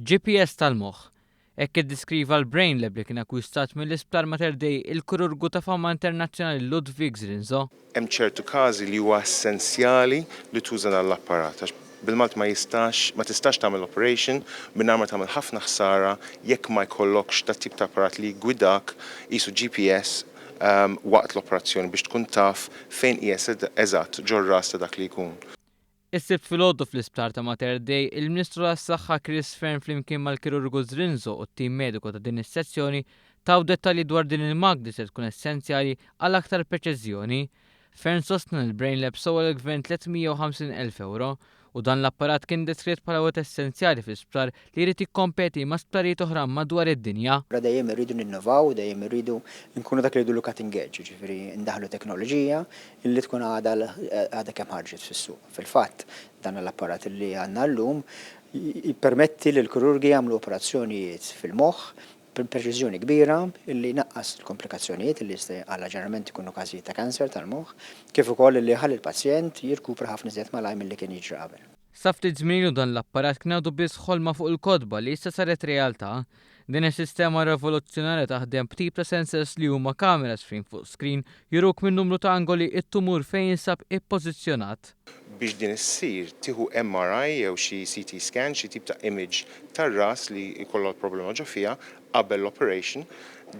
GPS tal-moħħ. Hekk iddeskriva l-Brain Lab li kien akkwistat mill-Isptar Mater Dei il-kirurgu ta' fama internazzjonali Ludwig Zrinzo. Hemm ċertu każi li huwa essenzjali li tuża dan l-apparat għax bil-Malt ma tistax tagħmel operation mingħajr ma tagħmel ħafna ħsara jekk ma jkollokx dat tip ta' apparat li jgwidak qisu GPS waqt l-operazzjoni biex tkun taf fejn qiegħed eżatt ġor-ras ta' dak li jkun. Is-sibt filgħodu fl-Isptar ta' Mater Dei, il-Ministru tas-Saħħa Chris Fern flimkien mal-kirurgu Zrinzo u t-tim mediku ta' din is-sezzjoni taw dettalji dwar din il-magni se tkun essenzjali għal aktar preċiżjoni. Fern sostna l-Brain Lab sewa l-gvern €350,000 u dan l-apparat kien deskritt bħala wet essenzjali fl-isptar li jrid jikkompeti ma' sptarijiet oħra madwar id-dinja. Dejjem irridu ninnovaw, dejjem irridu nkunu dak li jridu cutting edge, ġifieri ndaħlu teknoloġija li tkun għadha kemm ħarġet fis-suq. Fil-fatt dan l-apparat li għandna llum jippermetti lil kirurgi jagħmlu operazzjonijiet fil-moħħ preċiżjoni kbira illi naqqas il-komplikazzjonijiet illi għalla ġeneralment ikunu każijiet ta' kanser tal-moħħ, kif ukoll illi ħalli l-pazjent jirkupra ħafna iżjed malajr milli kien jiġri qabel. Sa ftit żmien dan l-apparat kien għadu biss ħolma fuq il-kodba li issa saret realtà. Din is-sistema rivoluzzjonarja taħdem b'tip ta' sensors li huma kameras fejn fuq screen juruk minn numru ta' angoli it-tumur fejn jinsab ippożizzjonat. Biex din issir tieħu MRI jew xi CT scan, xi tip ta' image tar-ras li jkollha l-problema ġo fiha qabel l-operation,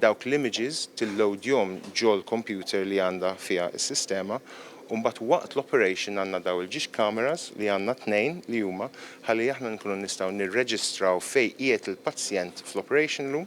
dawk l-images tillowdjhom ġol computer li għandha fiha s-sistema u mbagħad waqt l-operation għandna daw il-ġiex cameras li għandna tnejn li huma ħalli aħna nkunu nistgħu nirreġistraw fejn qiegħed il-pazjent fl-operation room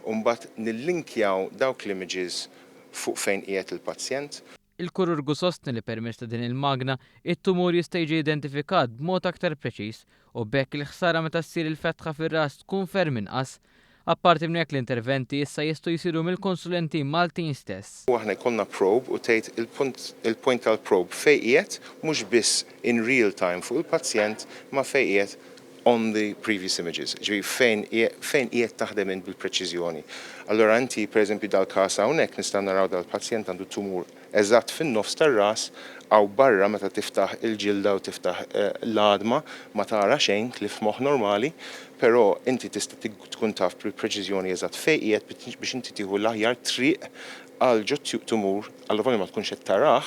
u mbagħad nillinkjaw dawk l-images fuq fejn qiegħed il-pazjent. Il-kirurgu sostni li permezz ta' din il-magna it-tumur jista' jiġi identifikat b'mod aktar preċiż u bekk il-ħsara meta ssir il-fetħa fir-ras tkun ferm inqas. Apparti minn hekk l-interventi issa jistgħu jsiru mill-konsulenti Maltin stess. Aħna jkollna probe u tgħid il-point tal-probe fejn qiegħed mhux biss in real time fuq il-pazjent ma fejn qiegħed on the previous images, fejn qiegħed taħdem bil-preċiżjoni. Allora inti pereżempju dal-każ hawnhekk nistgħu naraw dal-pazjent għandu tumur eżatt fin-nofs tar-ras aw barra meta tiftaħ il-ġilda u tiftaħ l-għadma ma tara xejn klif moħħ normali, però inti tista' tkun taf bil-preċiżjoni eżatt fejn qiegħed biex inti tieħu l-aħjar triq għal ġod tumur għal ma tkunx qed tarah.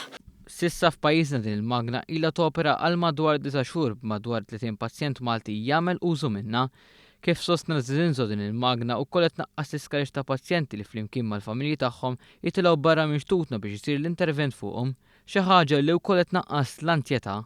Sissa f'pajjiżna din il-magna ilha topera għal madwar 9 xhur b'madwar 30 pazjent Malti jagħmel użu minnha. Kif sostna Zrinzo din il-magna wkoll qed tnaqqas l-iskarix ta' pazjenti li flimkien mal-familji tagħhom jitilgħu barra mixtutna biex isir l-intervent fuqhom, xi ħaġa li wkoll qed tnaqqas l-antjetà.